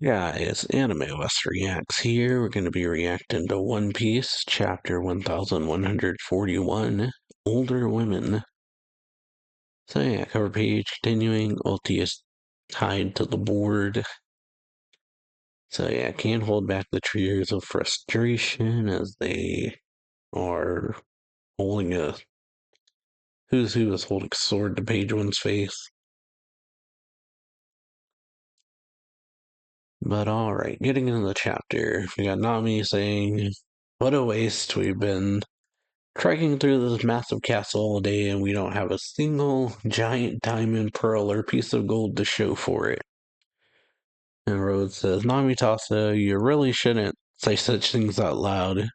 Yeah, it's AnimeWestReacts here. We're going to be reacting to One Piece, chapter 1141, Older Women. So yeah, cover page continuing. Ulti is tied to the board. So yeah, can't hold back the tears of frustration as they are holding a... Who's who is holding a sword to page one's face. But alright, getting into the chapter. We got Nami saying, "What a waste, we've been trekking through this massive castle all day and we don't have a single giant diamond, pearl, or piece of gold to show for it." And Rhodes says, "Namitasa, you really shouldn't say such things out loud."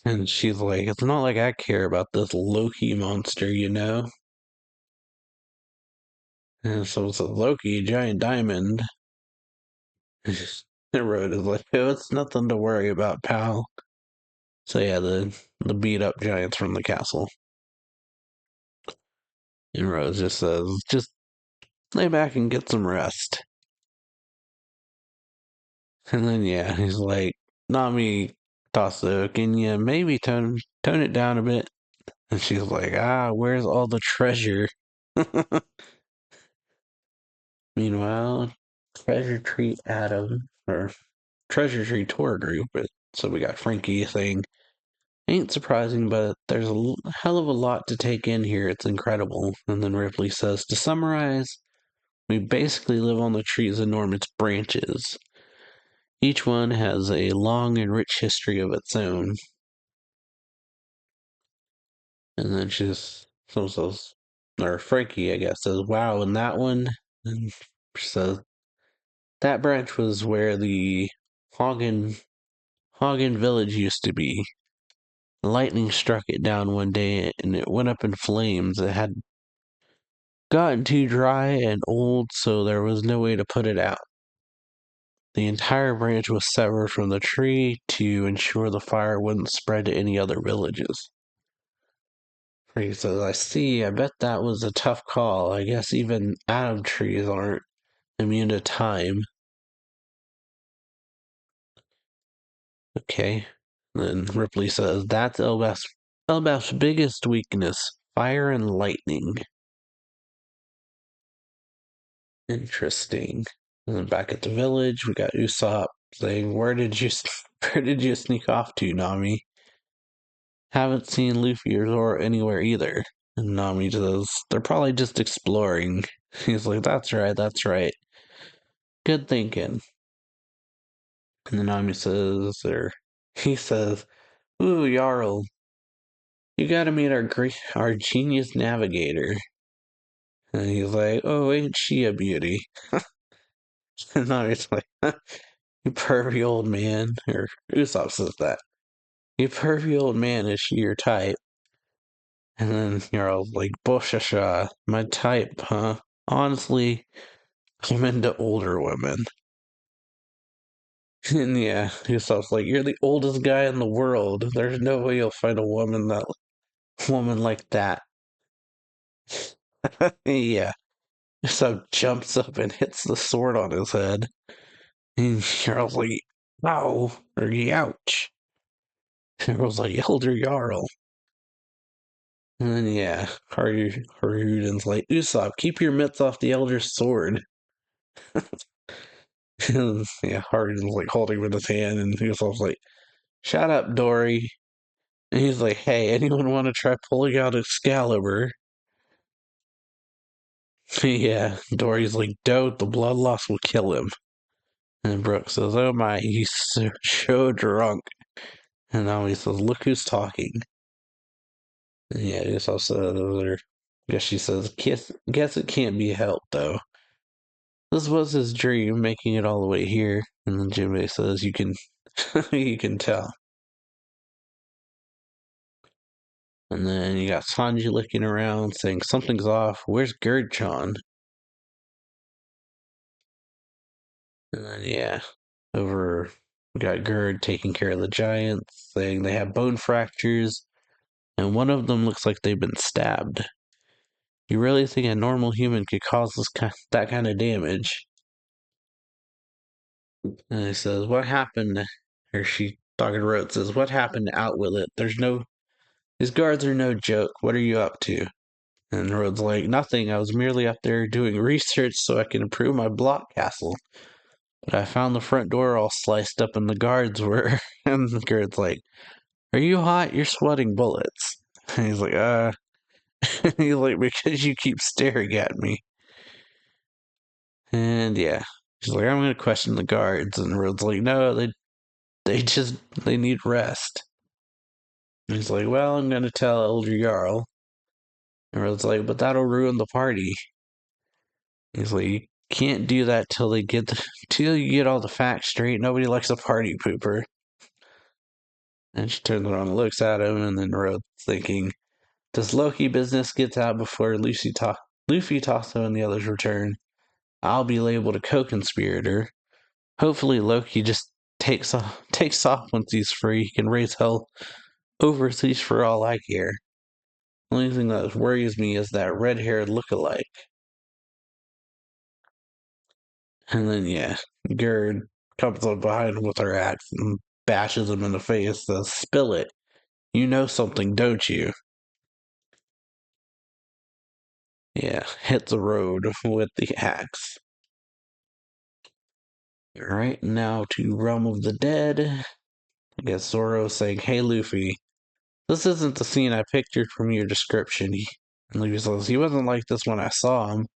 And she's like, "It's not like I care about this Loki monster, you know?" And so it's a Loki, giant diamond. And Rhodes is like, "Oh, it's nothing to worry about, pal." So yeah, the beat up giants from the castle. And Rhodes just says, "Just lay back and get some rest." And then yeah, he's like, "Nami Tasso, can you maybe tone it down a bit?" And she's like, "Where's all the treasure?" Meanwhile, Treasure Tree Adam, or Treasure Tree Tour Group, so we got Frankie saying, "Ain't surprising, but there's a hell of a lot to take in here. It's incredible." And then Ripley says, "To summarize, we basically live on the tree's enormous branches. Each one has a long and rich history of its own." And then or Frankie, I guess, says, "Wow, and that one?" And she says, "That branch was where the Hagen village used to be. Lightning struck it down one day and it went up in flames. It had gotten too dry and old, so there was no way to put it out. The entire branch was severed from the tree to ensure the fire wouldn't spread to any other villages." He says, "I see. I bet that was a tough call. I guess even atom trees aren't immune to time." Okay. Then Ripley says, "That's Elbaf's biggest weakness, fire and lightning." Interesting. And then back at the village, we got Usopp saying, where did you sneak off to, Nami? Haven't seen Luffy or Zoro anywhere either." And Nami says, "They're probably just exploring." He's like, "That's right, that's right. Good thinking." And then Nami says, or he says, "Ooh, Jarl, you gotta meet our genius navigator." And he's like, "Oh, ain't she a beauty?" And Nami's like, "You pervy old man." Or Usopp says that. "You pervy old man, is she your type?" And then Jarl's like, "Boshasha, my type, huh? Honestly, I'm into older women." And yeah, Usopp's like, "You're the oldest guy in the world. There's no way you'll find a woman like that." Yeah. So jumps up and hits the sword on his head. And Jarl's like, "Ow," or "Youch." Jarl's like, "Elder Jarl." And then, yeah, Haruden's like, "Usopp, keep your mitts off the Elder's sword." And yeah, Haruden's like holding with his hand, and Usopp's like, "Shut up, Dory." And he's like, "Hey, anyone want to try pulling out Excalibur?" Yeah, Dory's like, "Don't, the blood loss will kill him." And Brooke says, "Oh my, he's so drunk." And now he says, "Look who's talking." And yeah, it's also I guess she says, guess it can't be helped though. This was his dream, making it all the way here." And then Jinbei says, "You can, you can tell." And then you got Sanji looking around, saying something's off. "Where's Gerd-chan?" And then yeah, we got Gerd taking care of the giants, saying they have bone fractures, and one of them looks like they've been stabbed. "You really think a normal human could cause that kind of damage?" And he says, "What happened?" Or she talking to Rhodes says, "What happened out with it? These guards are no joke. What are you up to?" And Rhodes like, "Nothing. I was merely up there doing research so I can improve my block castle. But I found the front door all sliced up and the guards were." And the guard's like, "Are you hot? You're sweating bullets." And he's like, he's like, "Because you keep staring at me." And yeah. She's like, "I'm gonna question the guards." And Rhodes like, "No, they need rest." And he's like, "Well, I'm gonna tell Elder Jarl." And Rhodes like, "But that'll ruin the party." He's like, "You can't do that till you get all the facts straight. Nobody likes a party pooper." And she turns around and looks at him, and then Rhodes thinking, "Does Loki business get out before Luffy, Tasso, and the others return? I'll be labeled a co-conspirator. Hopefully Loki just takes off once he's free. He can raise hell overseas for all I care. The only thing that worries me is that red-haired look-alike." And then, yeah, Gerd comes up behind him with her axe and bashes him in the face, says, "Spill it. You know something, don't you?" Yeah, hit the road with the axe. Alright, now to Realm of the Dead. I guess Zoro saying, "Hey Luffy, this isn't the scene I pictured from your description." And Luffy says, "He wasn't like this when I saw him.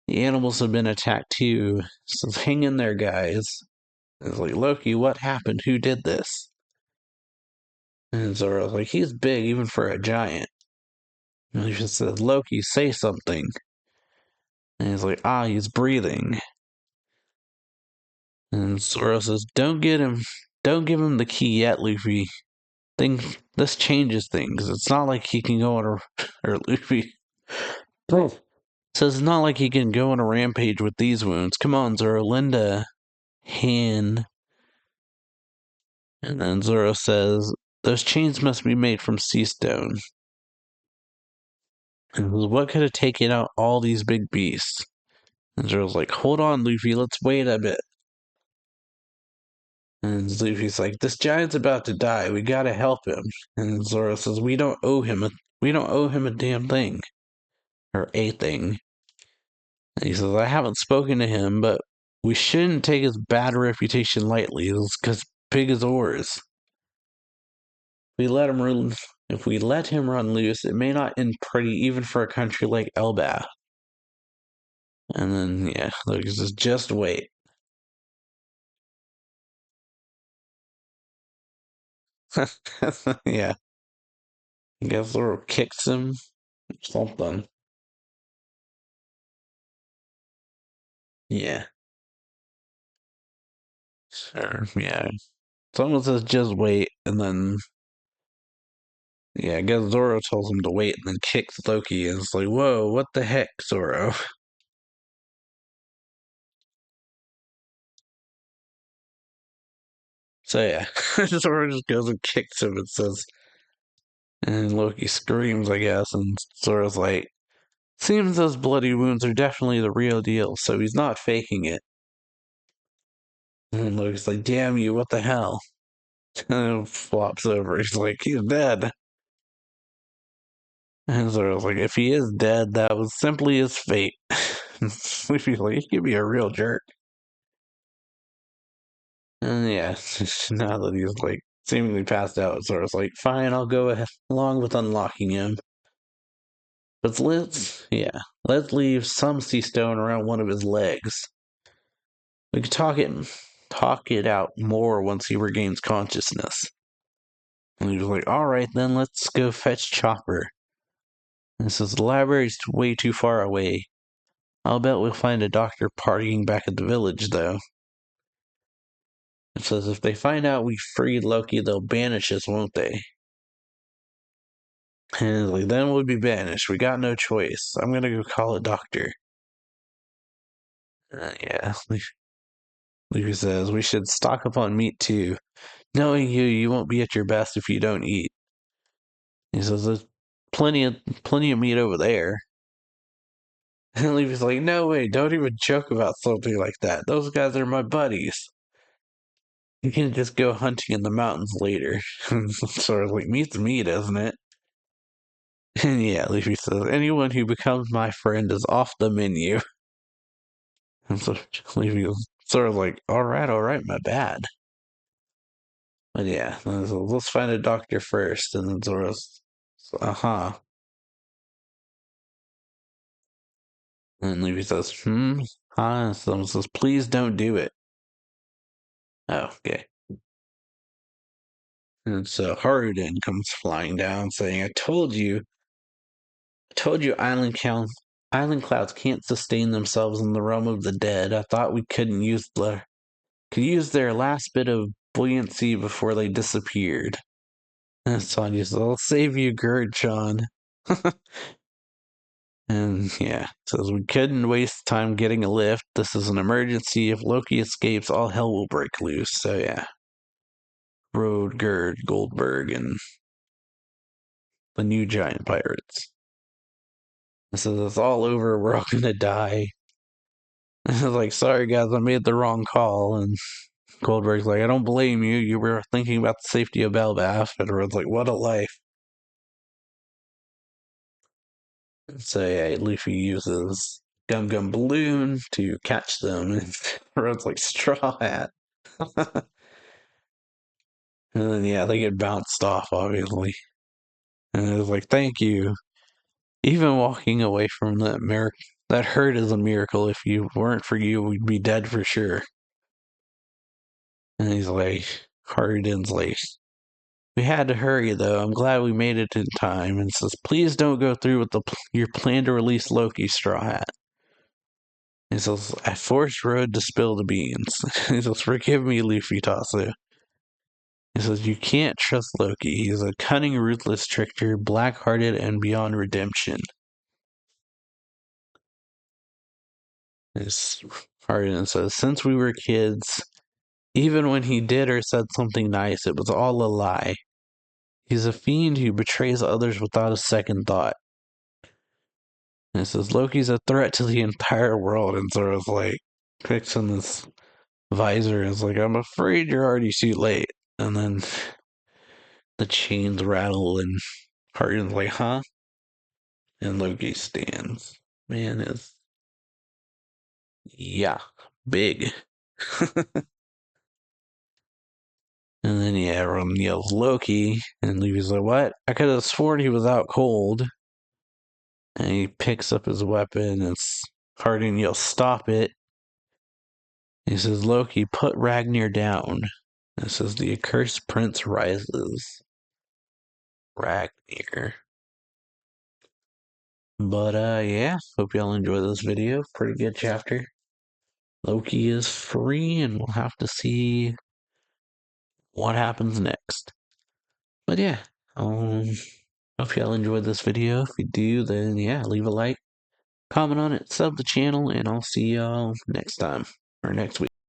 The animals have been attacked too. So hang in there, guys." It's like, "Loki, what happened? Who did this?" And Zoro's like, "He's big even for a giant." And he just says, "Loki, say something." And he's like, "Ah, he's breathing." And Zoro says, Don't give him the key yet, Luffy. This changes things. It's not like he can go on a or Luffy says it's not like he can go on a rampage with these wounds. Come on, Zoro, lend a hand." And then Zoro says, "Those chains must be made from sea stone." And what could have taken out all these big beasts? And Zoro's like, "Hold on, Luffy, let's wait a bit." And Luffy's like, "This giant's about to die. We gotta help him." And Zoro says, we don't owe him a damn thing. Or a thing." And he says, "I haven't spoken to him, but we shouldn't take his bad reputation lightly. It's because big as oars. We let him run If we let him run loose, it may not end pretty even for a country like Elbaf." And then yeah, look, he says, "Just wait." Yeah. I guess Zoro kicks him or something. Yeah. Sure. Yeah. Someone says just wait, and then yeah, I guess Zoro tells him to wait and then kicks Loki, and it's like, whoa, what the heck, Zoro? So yeah, Zoro just goes and kicks him and says, and Loki screams, I guess, and Zoro's like, "Seems those bloody wounds are definitely the real deal, so he's not faking it." And Loki's like, "Damn you, what the hell?" And flops over. He's like, "He's dead." And Zoro's like, "If he is dead, that was simply his fate." Luffy's like, "You could be a real jerk." And yeah, now that he's like seemingly passed out, Zoro's like, "Fine, I'll go along with unlocking him. But let's leave some sea stone around one of his legs. We could talk it out more once he regains consciousness." And he was like, "All right, then let's go fetch Chopper." And says, "The library's way too far away. I'll bet we'll find a doctor partying back at the village, though." It says, "If they find out we freed Loki, they'll banish us, won't they?" And like, "Then we'll be banished. We got no choice. I'm gonna go call a doctor." Yeah, Luffy says, "We should stock up on meat too. Knowing you, you won't be at your best if you don't eat." He says, "There's plenty of meat over there." And Levy's like, no way, don't even joke about something like that. Those guys are my buddies. You can just go hunting in the mountains later. Sort of like, meat's meat, isn't it? And yeah, Leafy says, anyone who becomes my friend is off the menu. And so Leafy was sort of like, all right, my bad. But yeah, so let's find a doctor first. And then Zora's, uh-huh. And Leafy says, huh? And someone says, please don't do it. Oh, okay. And so Haruden comes flying down saying, I told you island clouds can't sustain themselves in the realm of the dead. I thought we could use their last bit of buoyancy before they disappeared. And Sonya says, I'll save you, Gerd-chan. And yeah, says we couldn't waste time getting a lift. This is an emergency. If Loki escapes, all hell will break loose. So yeah. Road, Gerd, Goldberg, and the new giant pirates. Says it's all over. We're all gonna die. I was like, sorry guys, I made the wrong call. And Goldberg's like, I don't blame you. You were thinking about the safety of Belbath. And everyone's like, what a life. So yeah, Luffy uses Gum Gum Balloon to catch them, and everyone's like, Straw Hat. And then yeah, they get bounced off, obviously. And it was like, thank you. Even walking away from that hurt is a miracle. If you weren't for you, we'd be dead for sure. And he's like, Harden's like, we had to hurry though. I'm glad we made it in time. And says, please don't go through with your plan to release Loki, Straw Hat. He says, I forced Road to spill the beans. He says, forgive me, Luffy Tatsu. He says, you can't trust Loki. He's a cunning, ruthless trickster, black-hearted, and beyond redemption. His Harden says, since we were kids, even when he did or said something nice, it was all a lie. He's a fiend who betrays others without a second thought. And it says, Loki's a threat to the entire world. And Zora's like, picks on this visor and is like, I'm afraid you're already too late. And then the chains rattle and Harden's like, huh? And Loki stands. Man is, yeah, big. And then, yeah, everyone yells Loki. And Luffy's like, what? I could have sworn he was out cold. And he picks up his weapon and Harden yells, stop it. He says, Loki, put Ragnar down. It says, the accursed prince rises. Ragnar. But, yeah, hope y'all enjoy this video. Pretty good chapter. Loki is free, and we'll have to see what happens next. But, yeah, hope y'all enjoyed this video. If you do, then, yeah, leave a like, comment on it, sub the channel, and I'll see y'all next time, or next week.